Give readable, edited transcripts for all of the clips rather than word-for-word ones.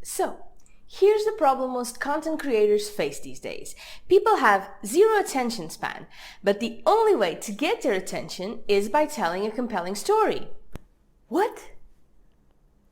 So, here's the problem most content creators face these days. People have zero attention span, but the only way to get their attention is by telling a compelling story. What?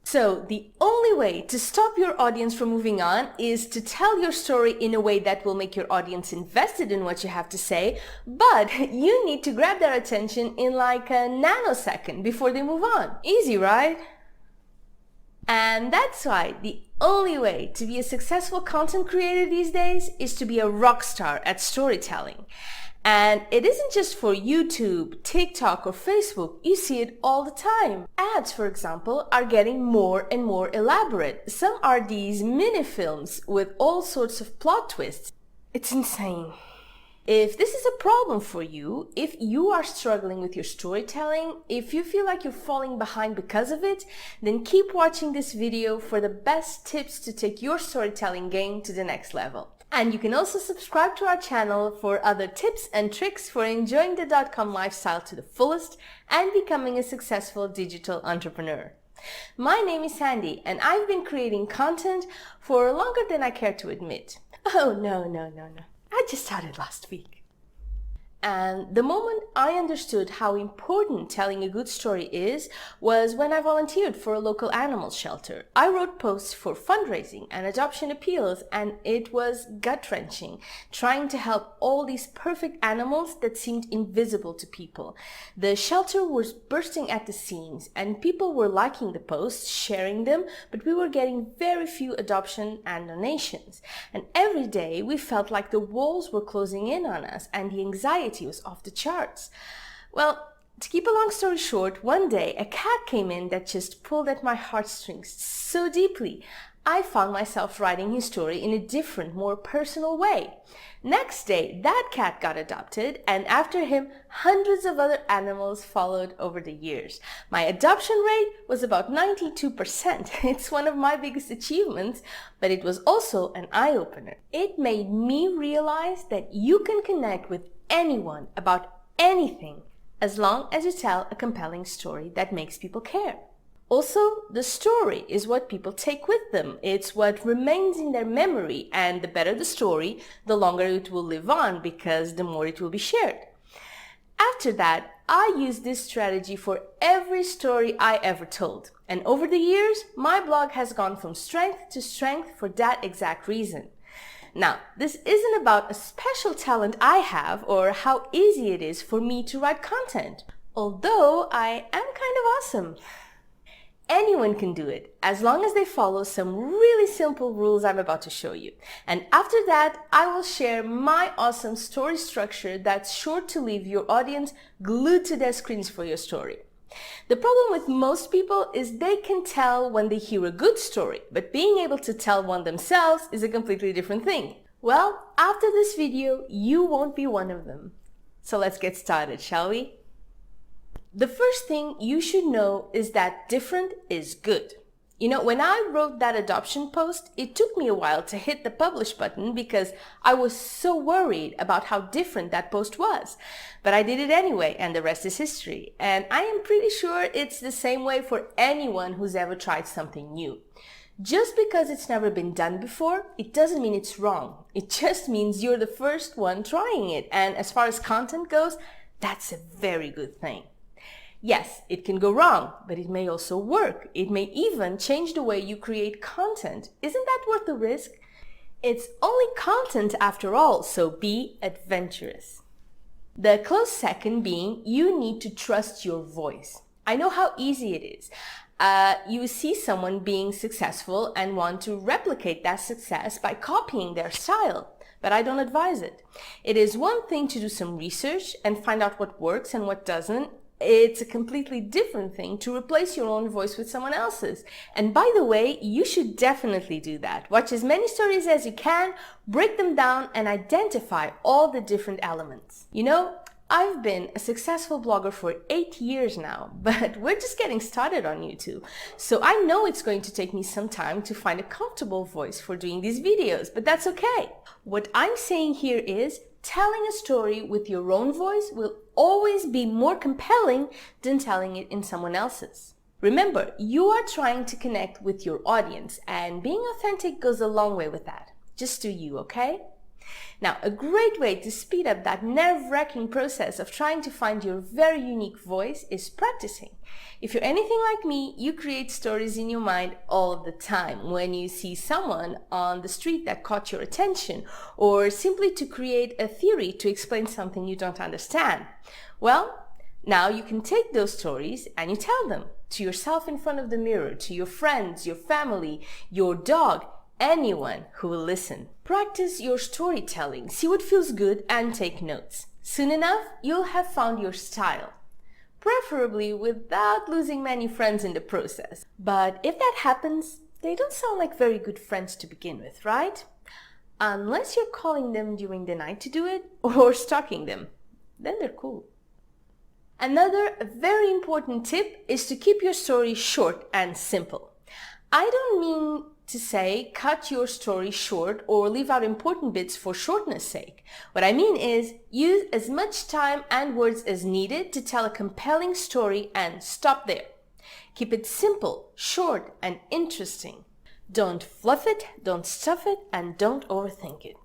So, the only way to stop your audience from moving on is to tell your story in a way that will make your audience invested in what you have to say, but you need to grab their attention in like a nanosecond before they move on. Easy, right? And that's why the only way to be a successful content creator these days is to be a rock star at storytelling. And it isn't just for YouTube, TikTok, or Facebook. You see it all the time. Ads, for example, are getting more and more elaborate. Some are these mini films with all sorts of plot twists. It's insane. If this is a problem for you, if you are struggling with your storytelling, if you feel like you're falling behind because of it, then keep watching this video for the best tips to take your storytelling game to the next level. And you can also subscribe to our channel for other tips and tricks for enjoying the .com lifestyle to the fullest and becoming a successful digital entrepreneur. My name is Sandy, and I've been creating content for longer than I care to admit. Oh, no. I just started last week. And the moment I understood how important telling a good story is was when I volunteered for a local animal shelter. I wrote posts for fundraising and adoption appeals, and it was gut-wrenching, trying to help all these perfect animals that seemed invisible to people. The shelter was bursting at the seams, and people were liking the posts, sharing them, but we were getting very few adoption and donations. And every day we felt like the walls were closing in on us, and the anxiety was off the charts. Well, to keep a long story short, one day a cat came in that just pulled at my heartstrings so deeply. I found myself writing his story in a different, more personal way. Next day, that cat got adopted, and after him, hundreds of other animals followed over the years. My adoption rate was about 92%. It's one of my biggest achievements, but it was also an eye-opener. It made me realize that you can connect with anyone about anything as long as you tell a compelling story that makes people care. Also, the story is what people take with them. It's what remains in their memory, and the better the story, the longer it will live on because the more it will be shared. After that, I used this strategy for every story I ever told. And over the years, my blog has gone from strength to strength for that exact reason. Now, this isn't about a special talent I have or how easy it is for me to write content, although I am kind of awesome. Anyone can do it, as long as they follow some really simple rules I'm about to show you. And after that, I will share my awesome story structure that's sure to leave your audience glued to their screens for your story. The problem with most people is they can tell when they hear a good story, but being able to tell one themselves is a completely different thing. Well, after this video, you won't be one of them. So let's get started, shall we? The first thing you should know is that different is good. You know, when I wrote that adoption post, it took me a while to hit the publish button because I was so worried about how different that post was. But I did it anyway, and the rest is history. And I am pretty sure it's the same way for anyone who's ever tried something new. Just because it's never been done before, it doesn't mean it's wrong. It just means you're the first one trying it. And as far as content goes, that's a very good thing. Yes, it can go wrong, but it may also work. It may even change the way you create content. Isn't that worth the risk? It's only content after all, so be adventurous. The close second being, you need to trust your voice. I know how easy it is. You see someone being successful and want to replicate that success by copying their style. But I don't advise it. It is one thing to do some research and find out what works and what doesn't. It's a completely different thing to replace your own voice with someone else's. And by the way, you should definitely do that. Watch as many stories as you can, break them down, and identify all the different elements. You know, I've been a successful blogger for 8 years now, but we're just getting started on YouTube. So I know it's going to take me some time to find a comfortable voice for doing these videos, but that's okay. What I'm saying here is, telling a story with your own voice will always be more compelling than telling it in someone else's. Remember, you are trying to connect with your audience, and being authentic goes a long way with that. Just do you, okay? Now, a great way to speed up that nerve-wracking process of trying to find your very unique voice is practicing. If you're anything like me, you create stories in your mind all the time when you see someone on the street that caught your attention, or simply to create a theory to explain something you don't understand. Well, now you can take those stories and you tell them to yourself in front of the mirror, to your friends, your family, your dog, anyone who will listen. Practice your storytelling, see what feels good, and take notes. Soon enough, you'll have found your style, preferably without losing many friends in the process. But if that happens, they don't sound like very good friends to begin with, right? Unless you're calling them during the night to do it or stalking them. Then they're cool. Another very important tip is to keep your story short and simple. I don't mean to say cut your story short or leave out important bits for shortness sake. What I mean is use as much time and words as needed to tell a compelling story and stop there. Keep it simple, short, and interesting. Don't fluff it, don't stuff it, and don't overthink it.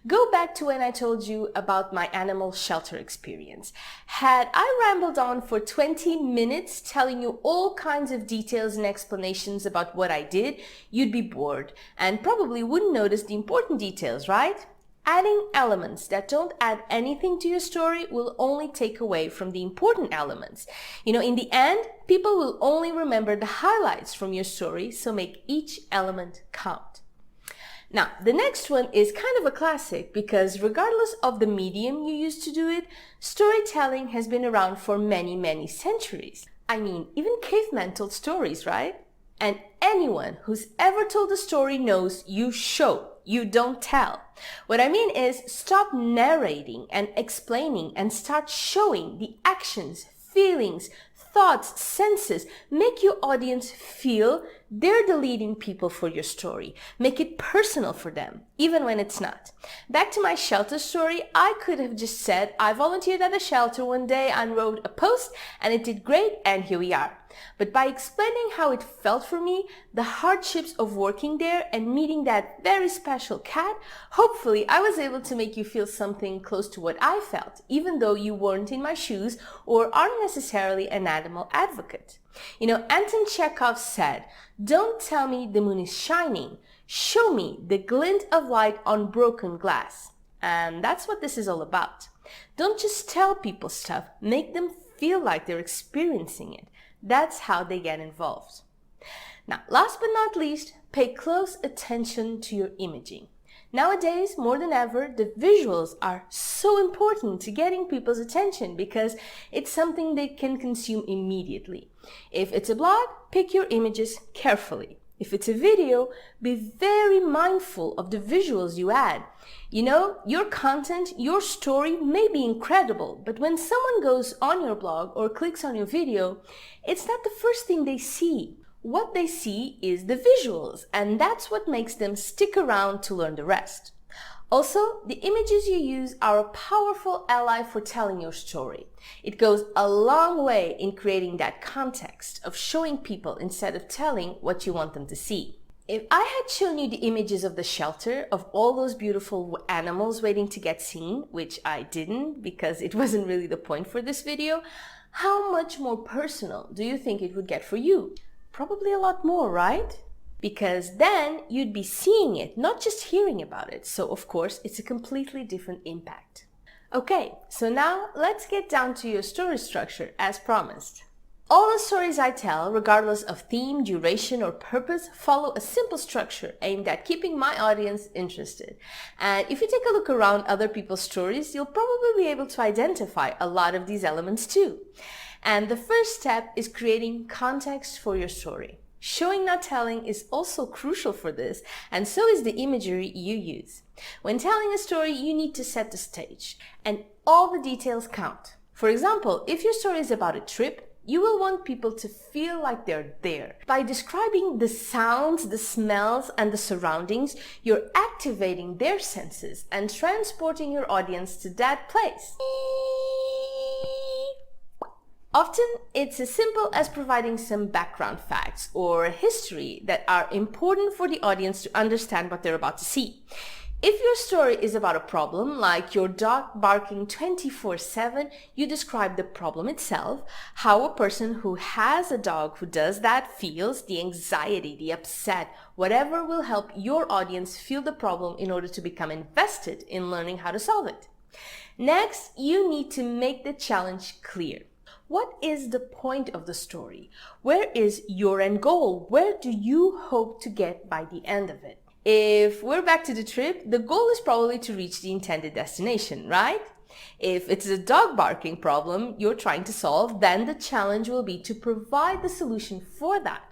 Go back to when I told you about my animal shelter experience. Had I rambled on for 20 minutes telling you all kinds of details and explanations about what I did, you'd be bored and probably wouldn't notice the important details, right? Adding elements that don't add anything to your story will only take away from the important elements. In the end, people will only remember the highlights from your story, so make each element count. Now, the next one is kind of a classic because regardless of the medium you use to do it, storytelling has been around for many, many centuries. I mean, even cavemen told stories, right? And anyone who's ever told a story knows you show, you don't tell. What I mean is stop narrating and explaining and start showing the actions, feelings, thoughts, senses. Make your audience feel they're the leading people for your story. Make it personal for them, even when it's not. Back to my shelter story, I could have just said I volunteered at a shelter one day and wrote a post and it did great and here we are. But by explaining how it felt for me, the hardships of working there and meeting that very special cat, hopefully I was able to make you feel something close to what I felt, even though you weren't in my shoes or aren't necessarily an animal advocate. Anton Chekhov said, "Don't tell me the moon is shining, show me the glint of light on broken glass." And that's what this is all about. Don't just tell people stuff, make them feel like they're experiencing it. That's how they get involved. Now, last but not least, pay close attention to your imaging. Nowadays, more than ever, the visuals are so important to getting people's attention because it's something they can consume immediately. If it's a blog, pick your images carefully. If it's a video, be very mindful of the visuals you add. Your content, your story may be incredible, but when someone goes on your blog or clicks on your video, it's not the first thing they see. What they see is the visuals, and that's what makes them stick around to learn the rest. Also, the images you use are a powerful ally for telling your story. It goes a long way in creating that context of showing people instead of telling what you want them to see. If I had shown you the images of the shelter, of all those beautiful animals waiting to get seen, which I didn't because it wasn't really the point for this video, how much more personal do you think it would get for you? Probably a lot more, right? Because then you'd be seeing it, not just hearing about it. So of course, it's a completely different impact. Okay, so now let's get down to your story structure as promised. All the stories I tell, regardless of theme, duration, or purpose, follow a simple structure aimed at keeping my audience interested. And if you take a look around other people's stories, you'll probably be able to identify a lot of these elements too. And the first step is creating context for your story. Showing, not telling, is also crucial for this, and so is the imagery you use. When telling a story, you need to set the stage, and all the details count. For example, if your story is about a trip, you will want people to feel like they're there. By describing the sounds, the smells, and the surroundings, you're activating their senses and transporting your audience to that place. Often, it's as simple as providing some background facts or history that are important for the audience to understand what they're about to see. If your story is about a problem, like your dog barking 24/7, you describe the problem itself, how a person who has a dog who does that feels, the anxiety, the upset, whatever will help your audience feel the problem in order to become invested in learning how to solve it. Next, you need to make the challenge clear. What is the point of the story? Where is your end goal? Where do you hope to get by the end of it? If we're back to the trip, the goal is probably to reach the intended destination, right? If it's a dog barking problem you're trying to solve, then the challenge will be to provide the solution for that.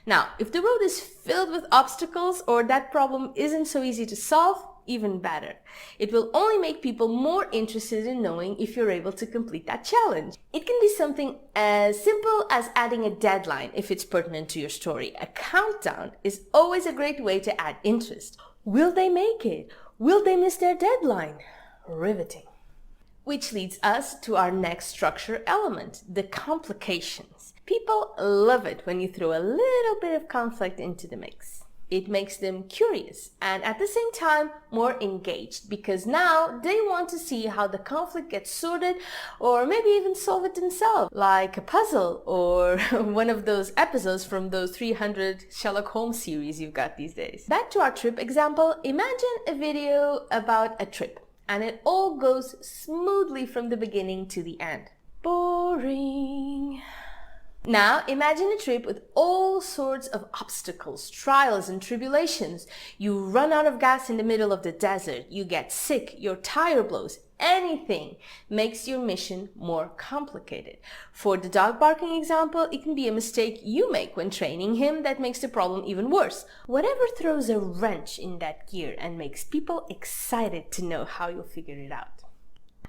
Now, if the road is filled with obstacles or that problem isn't so easy to solve, even better. It will only make people more interested in knowing if you're able to complete that challenge. It can be something as simple as adding a deadline if it's pertinent to your story. A countdown is always a great way to add interest. Will they make it? Will they miss their deadline? Riveting. Which leads us to our next structure element, the complications. People love it when you throw a little bit of conflict into the mix. It makes them curious and at the same time more engaged because now they want to see how the conflict gets sorted or maybe even solve it themselves, like a puzzle or one of those episodes from those 300 Sherlock Holmes series you've got these days. Back to our trip example, imagine a video about a trip and it all goes smoothly from the beginning to the end. Boring. Now, imagine a trip with all sorts of obstacles, trials and tribulations. You run out of gas in the middle of the desert, you get sick, your tire blows, anything makes your mission more complicated. For the dog barking example, it can be a mistake you make when training him that makes the problem even worse. Whatever throws a wrench in that gear and makes people excited to know how you'll figure it out.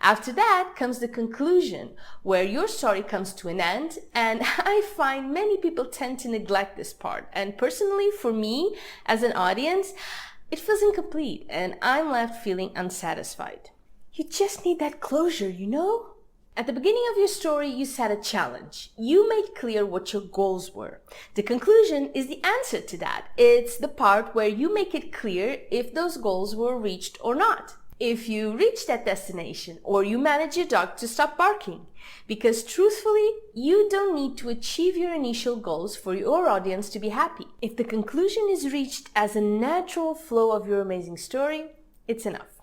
After that comes the conclusion, where your story comes to an end, and I find many people tend to neglect this part. And personally, for me, as an audience, it feels incomplete, and I'm left feeling unsatisfied. You just need that closure, you know? At the beginning of your story, you set a challenge. You made clear what your goals were. The conclusion is the answer to that. It's the part where you make it clear if those goals were reached or not. If you reach that destination or you manage your dog to stop barking. Because truthfully, you don't need to achieve your initial goals for your audience to be happy. If the conclusion is reached as a natural flow of your amazing story, it's enough.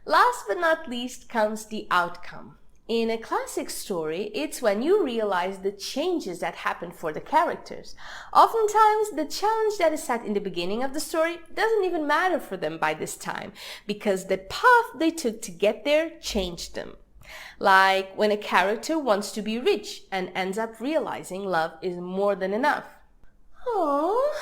Last but not least comes the outcome. In a classic story, it's when you realize the changes that happen for the characters. Oftentimes, the challenge that is set in the beginning of the story doesn't even matter for them by this time, because the path they took to get there changed them. Like when a character wants to be rich and ends up realizing love is more than enough. Aww.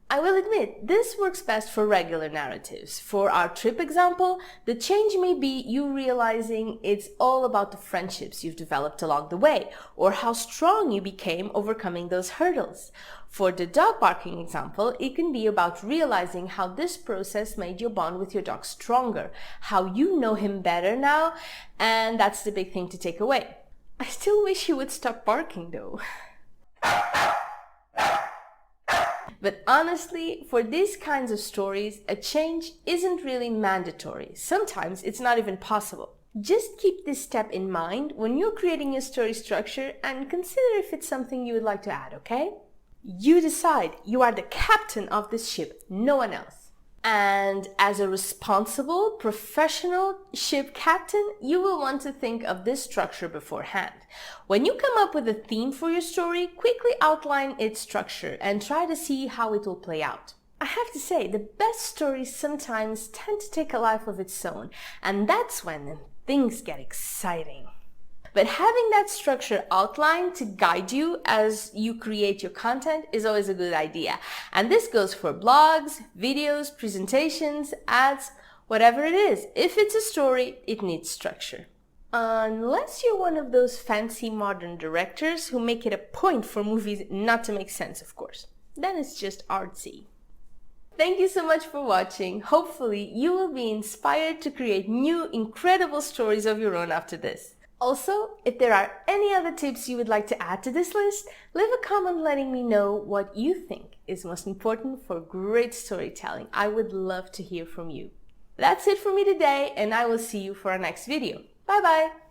I will admit, this works best for regular narratives. For our trip example, the change may be you realizing it's all about the friendships you've developed along the way, or how strong you became overcoming those hurdles. For the dog barking example, it can be about realizing how this process made your bond with your dog stronger, how you know him better now, and that's the big thing to take away. I still wish he would stop barking though. But honestly, for these kinds of stories, a change isn't really mandatory. Sometimes it's not even possible. Just keep this step in mind when you're creating your story structure and consider if it's something you would like to add, okay? You decide. You are the captain of this ship, no one else. And as a responsible, professional ship captain, you will want to think of this structure beforehand. When you come up with a theme for your story, quickly outline its structure and try to see how it will play out. I have to say, the best stories sometimes tend to take a life of its own, and that's when things get exciting. But having that structure outlined to guide you as you create your content is always a good idea. And this goes for blogs, videos, presentations, ads, whatever it is. If it's a story, it needs structure. Unless you're one of those fancy modern directors who make it a point for movies not to make sense, of course. Then it's just artsy. Thank you so much for watching. Hopefully, you will be inspired to create new, incredible stories of your own after this. Also, if there are any other tips you would like to add to this list, leave a comment letting me know what you think is most important for great storytelling. I would love to hear from you. That's it for me today, and I will see you for our next video. Bye bye!